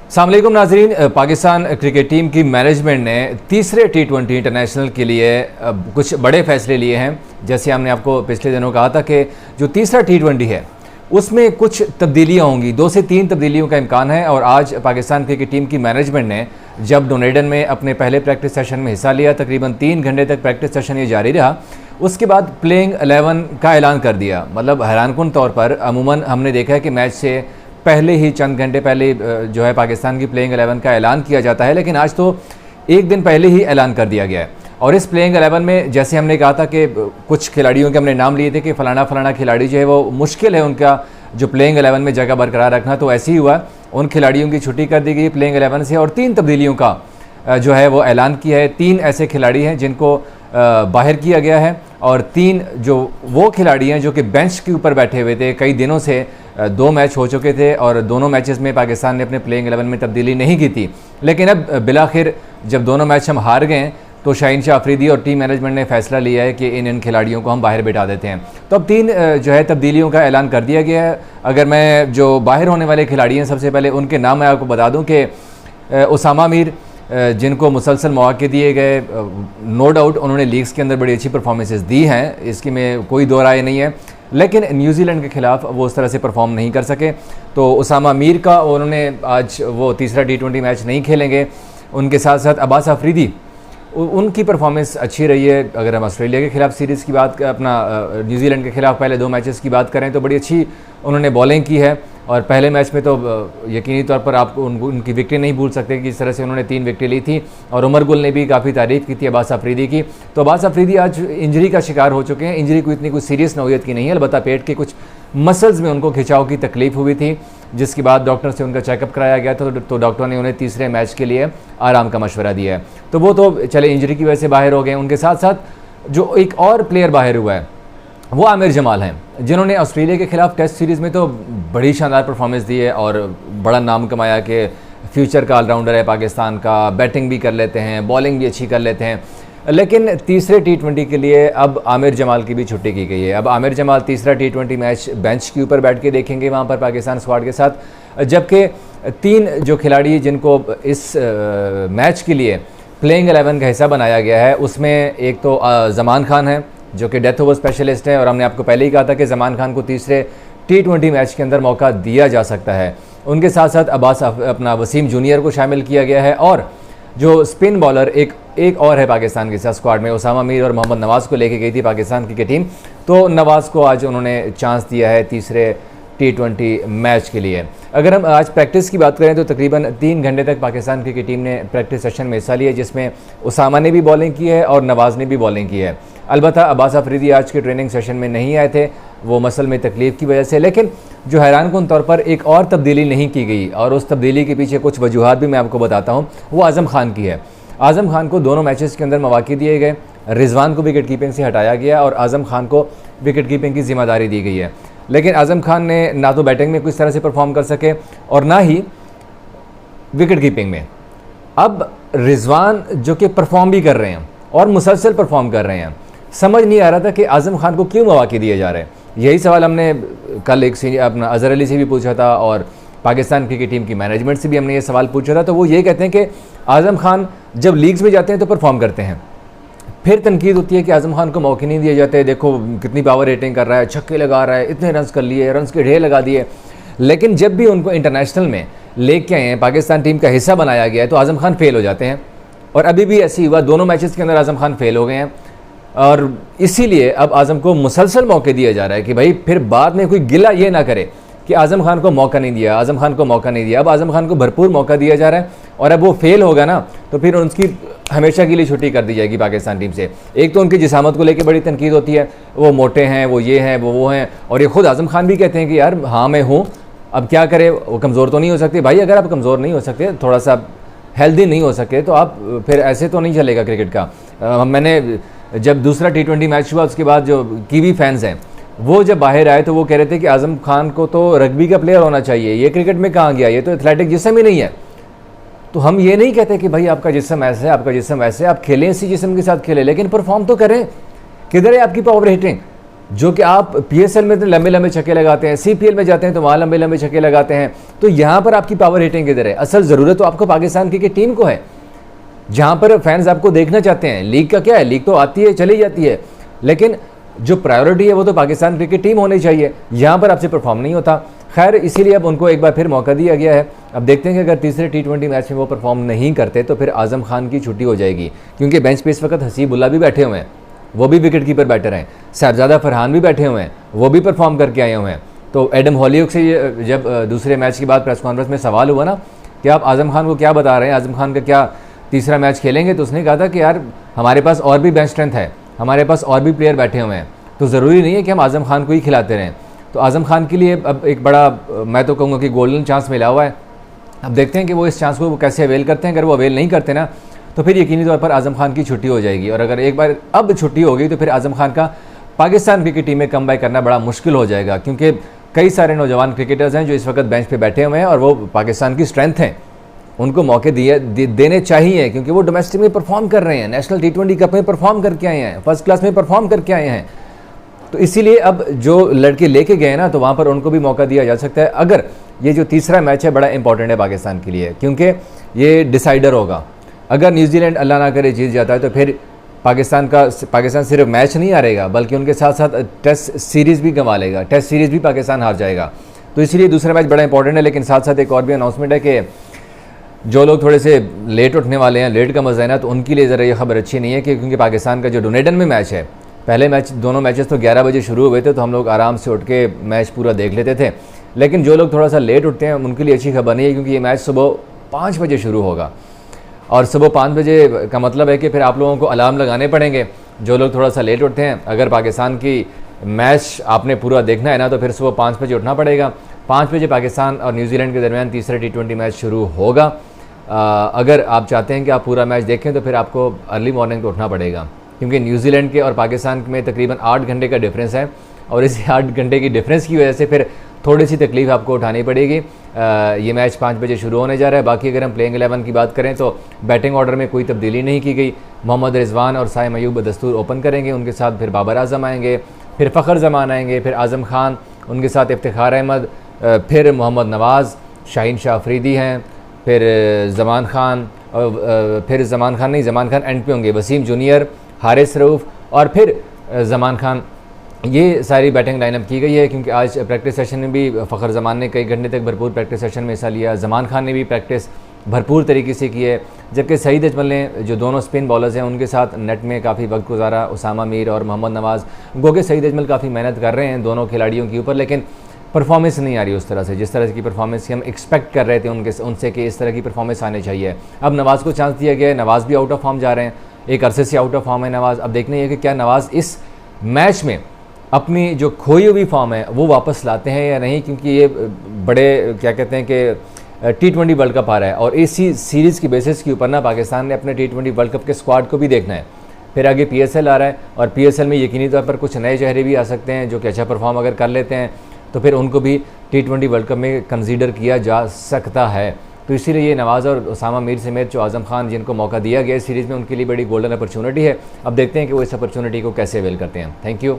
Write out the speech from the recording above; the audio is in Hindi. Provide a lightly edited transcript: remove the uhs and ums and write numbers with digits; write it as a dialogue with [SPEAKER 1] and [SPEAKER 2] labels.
[SPEAKER 1] अस्सलाम वालेकुम नाजरीन। पाकिस्तान क्रिकेट टीम की मैनेजमेंट ने तीसरे T20 इंटरनेशनल के लिए कुछ बड़े फैसले लिए हैं। जैसे हमने आपको पिछले दिनों कहा था कि जो तीसरा T20 है उसमें कुछ तब्दीलियां होंगी, 2 से 3 तब्दीलियों का इम्कान है। और आज पाकिस्तान क्रिकेट टीम की मैनेजमेंट ने जब डोनेडन में अपने पहले प्रैक्टिस सेशन में हिस्सा लिया, तकरीबन 3 घंटे तक प्रैक्टिस सेशन ये जारी रहा, उसके बाद प्लेइंग 11 का ऐलान कर दिया। मतलब हैरानकुन तौर पर अमूमन हमने देखा है कि मैच से पहले ही चंद घंटे पहले जो है पाकिस्तान की प्लेइंग 11 का ऐलान किया जाता है, लेकिन आज तो एक दिन पहले ही ऐलान कर दिया गया है। और इस प्लेइंग 11 में जैसे हमने कहा था कि कुछ खिलाड़ियों के हमने नाम लिए थे कि फ़लाना खिलाड़ी जो है वो मुश्किल है उनका जो प्लेइंग 11 में जगह बरकरार रखना, तो ऐसे ही हुआ। उन खिलाड़ियों की छुट्टी कर दी गई प्लेइंग 11 से और 3 तब्दीलियों का जो है वो ऐलान किया है। 3 ऐसे खिलाड़ी हैं जिनको बाहर किया गया है और 3 जो वो खिलाड़ी हैं जो कि बेंच के ऊपर बैठे हुए थे। कई दिनों से 2 मैच हो चुके थे और दोनों मैचेस में पाकिस्तान ने अपने प्लेइंग 11 में तब्दीली नहीं की थी, लेकिन अब बिलाखिर जब दोनों मैच हम हार गए तो शाहीन शाह अफरीदी और टीम मैनेजमेंट ने फैसला लिया है कि इन खिलाड़ियों को हम बाहर बिठा देते हैं। तो अब 3 जो है तब्दीलियों का ऐलान कर दिया गया है। अगर मैं जो बाहर होने वाले खिलाड़ी हैं सबसे पहले उनके नाम मैं आपको बता दूं कि उसामा मीर, जिनको मुसलसल मौके दिए गए, नो डाउट उन्होंने लीग्स के अंदर बड़ी अच्छी परफॉर्मेंसेस दी हैं, इसकी में कोई दो राय नहीं है, लेकिन न्यूजीलैंड के खिलाफ वो उस तरह से परफॉर्म नहीं कर सके। तो उसामा मीर का उन्होंने आज वो तीसरा T20 मैच नहीं खेलेंगे। उनके साथ साथ अब्बास अफरीदी, उनकी परफॉर्मेंस अच्छी रही है। अगर हम ऑस्ट्रेलिया के खिलाफ सीरीज़ की बात, अपना न्यूजीलैंड के खिलाफ पहले 2 मैचेस की बात करें तो बड़ी अच्छी उन्होंने बॉलिंग की है। और पहले मैच में तो यकीनी तौर पर आप उनकी विकेट नहीं भूल सकते कि इस तरह से उन्होंने 3 विकेट ली थी। और उमर गुल ने भी काफ़ी तारीफ़ की थी अब्बास अफरीदी की। तो अब्बास अफरीदी आज इंजरी का शिकार हो चुके हैं। इंजरी को इतनी कुछ सीरियस नौयत की नहीं है, अलबत्ता पेट के कुछ मसल्स में उनको खिंचाव की तकलीफ हुई थी, जिसके बाद डॉक्टर से उनका चेकअप कराया गया था। तो डॉक्टर ने उन्हें तीसरे मैच के लिए आराम का मशवरा दिया है। तो वो तो चले इंजरी की वजह से बाहर हो गए। उनके साथ साथ जो एक और प्लेयर बाहर हुआ है वो आमिर जमाल हैं, जिन्होंने ऑस्ट्रेलिया के खिलाफ टेस्ट सीरीज़ में तो बड़ी शानदार परफॉर्मेंस दी है और बड़ा नाम कमाया कि फ्यूचर का ऑलराउंडर है पाकिस्तान का, बैटिंग भी कर लेते हैं, बॉलिंग भी अच्छी कर लेते हैं। लेकिन तीसरे T20 के लिए अब आमिर जमाल की भी छुट्टी की गई है। अब आमिर जमाल तीसरा T20 मैच बेंच के ऊपर बैठ के देखेंगे वहाँ पर पाकिस्तान स्क्वाड के साथ, जबकि 3 जो खिलाड़ी जिनको इस मैच के लिए प्लेइंग 11 का हिस्सा बनाया गया है, उसमें एक तो ज़मान खान है जो कि डेथ ओवर स्पेशलिस्ट है, और हमने आपको पहले ही कहा था कि ज़मान खान को तीसरे T20 मैच के अंदर मौका दिया जा सकता है। उनके साथ साथ अब्बास अपना वसीम जूनियर को शामिल किया गया है। और जो स्पिन बॉलर एक और है पाकिस्तान के साथ स्क्वाड में, उसामा मीर और मोहम्मद नवाज़ को लेके गई थी पाकिस्तान क्रिकेट टीम, तो नवाज़ को आज उन्होंने चांस दिया है तीसरे T20 मैच के लिए। अगर हम आज प्रैक्टिस की बात करें तो तकरीबन 3 घंटे तक पाकिस्तान क्रिकेट टीम ने प्रैक्टिस सेशन में हिस्सा लिया, जिसमें उसामा ने भी बॉलिंग की है और नवाज़ ने भी बॉलिंग की है। अलबत्ता अब्बास अफरीदी आज के ट्रेनिंग सेशन में नहीं आए थे, वो मसल में तकलीफ़ की वजह से। लेकिन जो हैरानकुन तौर पर एक और तब्दीली नहीं की गई, और उस तब्दीली के पीछे कुछ वजूहात भी मैं आपको बताता हूँ, वो आज़म खान की है। आज़म खान को दोनों मैचेस के अंदर मौके दिए गए, रिजवान को विकेट कीपिंग से हटाया गया और आज़म खान को विकेट कीपिंग की जिम्मेदारी दी गई है। लेकिन आज़म खान ने ना तो बैटिंग में किस तरह से परफॉर्म कर सके और ना ही विकेट कीपिंग में। अब रिजवान जो कि परफॉर्म भी कर रहे हैं और मुसलसल परफॉर्म कर रहे हैं, समझ नहीं आ रहा था कि आज़म खान को क्यों मौके दिए जा रहे हैं। यही सवाल हमने कल एक अपना अज़हर अली से भी पूछा था और पाकिस्तान क्रिकेट टीम की मैनेजमेंट से भी हमने ये सवाल पूछा था। तो वो ये कहते हैं कि आज़म खान जब लीग्स में जाते हैं तो परफॉर्म करते हैं, फिर तनकीद होती है कि आज़म खान को मौके नहीं दिए जाते, देखो कितनी पावर रेटिंग कर रहा है, छक्के लगा रहा है, इतने रन्स कर लिए, रन्स के ढेर लगा दिए। लेकिन जब भी उनको इंटरनेशनल में लेके आए हैं, पाकिस्तान टीम का हिस्सा बनाया गया है, तो आज़म खान फेल हो जाते हैं। और अभी भी ऐसे ही हुआ, दोनों मैचेस के अंदर आज़म खान फेल हो गए हैं। और इसीलिए अब आज़म को मुसलसल मौके दिया जा रहा है कि भाई फिर बाद में कोई गिला ये ना करे कि आज़म खान को मौका नहीं दिया, आज़म खान को मौका नहीं दिया। अब आज़म खान को भरपूर मौका दिया जा रहा है और अब वो फेल होगा ना तो फिर उनकी हमेशा के लिए छुट्टी कर दी जाएगी पाकिस्तान टीम से। एक तो उनकी जिसामत को लेकर बड़ी तनकीद होती है, वो मोटे हैं, वो ये हैं, वो हैं, और ये खुद आज़म खान भी कहते हैं कि यार हाँ मैं हूँ, अब क्या करें, वो कमज़ोर तो नहीं हो सकते। भाई अगर आप कमज़ोर नहीं हो सकते, थोड़ा सा हेल्दी नहीं हो सके, तो आप फिर ऐसे तो नहीं चलेगा क्रिकेट का। मैंने जब दूसरा T20 मैच हुआ उसके बाद जो कीवी फैंस हैं वो जब बाहर आए तो वो कह रहे थे कि आज़म खान को तो रग्बी का प्लेयर होना चाहिए, ये क्रिकेट में कहाँ गया, ये तो एथलेटिक जिस्म ही नहीं है। तो हम ये नहीं कहते कि भाई आपका जिस्म ऐसे है, आपका जिस्म वैसे है, आप खेलें इसी जिस्म के साथ खेलें, लेकिन परफॉर्म तो करें। किधर है आपकी पावर हिटिंग? जो कि आप पीएसएल में तो लंबे लंबे छक्के लगाते हैं, सीपीएल में जाते हैं तो वहाँ लंबे लंबे छक्के लगाते हैं, तो यहाँ पर आपकी पावर हिटिंग किधर है? असल ज़रूरत तो आपको पाकिस्तान क्रिकेट टीम को है, जहाँ पर फैंस आपको देखना चाहते हैं। लीग का क्या है, लीग तो आती है चली जाती है, लेकिन जो प्रायोरिटी है वो तो पाकिस्तान क्रिकेट टीम होनी चाहिए। यहाँ पर आपसे परफॉर्म नहीं होता। खैर, इसीलिए अब उनको एक बार फिर मौका दिया गया है। अब देखते हैं कि अगर तीसरे T20 मैच में वो परफॉर्म नहीं करते तो फिर आज़म खान की छुट्टी हो जाएगी, क्योंकि बेंच पे इस वक्त हसीबुल्ला भी बैठे हुए हैं, वो भी विकेट कीपर बैटर हैं। साहबजादा फरहान भी बैठे हुए हैं, वो भी परफॉर्म करके आए हुए हैं। तो एडम हॉलीवुड से जब दूसरे मैच के बाद प्रेस कॉन्फ्रेंस में सवाल हुआ ना कि आप आज़म खान को क्या बता रहे हैं, आज़म खान का क्या तीसरा मैच खेलेंगे, तो उसने कहा था कि यार हमारे पास और भी बेंच स्ट्रेंथ है, हमारे पास और भी प्लेयर बैठे हुए हैं, तो ज़रूरी नहीं है कि हम आज़म खान को ही खिलाते रहें। तो आज़म खान के लिए अब एक बड़ा, मैं तो कहूँगा कि गोल्डन चांस मिला हुआ है। अब देखते हैं कि वो इस चांस को कैसे अवेल करते हैं। अगर वो अवेल नहीं करते ना तो फिर यकीनी तौर पर आज़म खान की छुट्टी हो जाएगी, और अगर एक बार अब छुट्टी हो गई तो फिर आज़म खान का पाकिस्तान क्रिकेट टीम में कम बैक करना बड़ा मुश्किल हो जाएगा, क्योंकि कई सारे नौजवान क्रिकेटर्स हैं जो इस वक्त बेंच पे बैठे हुए हैं और वो पाकिस्तान की स्ट्रेंथ हैं, उनको मौके देने चाहिए, क्योंकि वो डोमेस्टिक में परफॉर्म कर रहे हैं, नेशनल T20 कप में परफॉर्म करके आए हैं, फर्स्ट क्लास में परफॉर्म करके आए हैं। तो इसीलिए अब जो लड़के लेके गए ना, तो वहाँ पर उनको भी मौका दिया जा सकता है। अगर ये जो तीसरा मैच है बड़ा इंपॉर्टेंट है पाकिस्तान के लिए, क्योंकि ये डिसाइडर होगा। अगर न्यूजीलैंड अल्लाह ना करे जीत जाता है तो फिर पाकिस्तान सिर्फ मैच नहीं हारेगा, बल्कि उनके साथ साथ टेस्ट सीरीज़ भी गंवा लेगा, टेस्ट सीरीज़ भी पाकिस्तान हार जाएगा। तो इसलिए दूसरा मैच बड़ा इंपॉर्टेंट है। लेकिन साथ साथ एक और भी अनाउंसमेंट है कि जो लोग थोड़े से लेट उठने वाले हैं, लेट का मज़ा है ना, तो उनके लिए ज़रा ये खबर अच्छी नहीं है कि क्योंकि पाकिस्तान का जो डुनेडन में मैच है, पहले मैच दोनों मैचेस तो 11 बजे शुरू हुए थे, तो हम लोग आराम से उठ के मैच पूरा देख लेते थे। लेकिन जो लोग थोड़ा सा लेट उठते हैं उनके लिए अच्छी खबर नहीं है, क्योंकि ये मैच सुबह 5 बजे शुरू होगा, और सुबह 5 बजे का मतलब है कि फिर आप लोगों को अलार्म लगाने पड़ेंगे। जो लोग थोड़ा सा लेट उठते हैं, अगर पाकिस्तान की मैच आपने पूरा देखना है ना, तो फिर सुबह 5 बजे उठना पड़ेगा। 5 बजे पाकिस्तान और न्यूजीलैंड के दरमियान तीसरा T20 मैच शुरू होगा। अगर आप चाहते हैं कि आप पूरा मैच देखें तो फिर आपको अर्ली मॉर्निंग तो उठना पड़ेगा, क्योंकि न्यूजीलैंड के और पाकिस्तान में तकरीबन 8 घंटे का डिफरेंस है, और इस 8 घंटे की डिफरेंस की वजह से फिर थोड़ी सी तकलीफ आपको उठानी पड़ेगी। ये मैच 5 बजे शुरू होने जा रहा है। बाकी अगर हम प्लेइंग 11 की बात करें तो बैटिंग ऑर्डर में कोई तब्दीली नहीं की गई। मोहम्मद रिजवान और साइम अयूब बदस्तूर ओपन करेंगे, उनके साथ फिर बाबर आजम आएंगे, फिर फ़खर जमान आएंगे, फिर आज़म खान, उनके साथ इफ्तिखार अहमद, फिर मोहम्मद नवाज़, शाहीन शाह अफरीदी हैं, फिर जमान खान, फिर जमान खान एंड पे होंगे, वसीम जूनियर, हारिस रऊफ़ और फिर जमान खान। ये सारी बैटिंग लाइनअप की गई है, क्योंकि आज प्रैक्टिस सेशन में भी फ़खर जमान ने कई घंटे तक भरपूर प्रैक्टिस सेशन में हिस्सा लिया। जमान खान ने भी प्रैक्टिस भरपूर तरीके से की है, जबकि सईद अजमल ने, जो दोनों स्पिन बॉलर्स हैं, उनके साथ नेट में काफ़ी वक्त गुजारा। उसामा मीर और मोहम्मद नवाज़, गो के सईद अजमल काफ़ी मेहनत कर रहे हैं दोनों खिलाड़ियों के ऊपर, लेकिन परफॉर्मेंस नहीं आ रही उस तरह से, जिस तरह की परफॉर्मेंस हम एक्सपेक्ट कर रहे थे उनसे कि इस तरह की परफॉर्मेंस आनी चाहिए। अब नवाज़ को चांस दिया गया है, नवाज़ भी आउट ऑफ फॉर्म जा रहे हैं, एक अरसे से आउट ऑफ फॉर्म है नवाज़। अब देखना है कि क्या नवाज़ इस मैच में अपनी जो खोई हुई फॉर्म है वो वापस लाते हैं या नहीं, क्योंकि ये बड़े क्या कहते हैं कि T20 वर्ल्ड कप आ रहा है, और इसी सीरीज़ की बेसिस के ऊपर ना पाकिस्तान ने अपने T20 वर्ल्ड कप के स्क्वाड को भी देखना है। फिर आगे PSL आ रहा है, और PSL में यकीनी तौर पर कुछ नए चेहरे भी आ सकते हैं जो कि अच्छा परफॉर्म अगर कर लेते हैं तो फिर उनको भी T20 वर्ल्ड कप में कंसीडर किया जा सकता है। तो इसीलिए ये नवाज़ और उसामा मीर समेत जो आज़म खान जिनको मौका दिया गया इस सीरीज़ में, उनके लिए बड़ी गोल्डन अपॉर्चुनिटी है। अब देखते हैं कि वो इस अपॉर्चुनिटी को कैसे अवेल करते हैं। Thank you.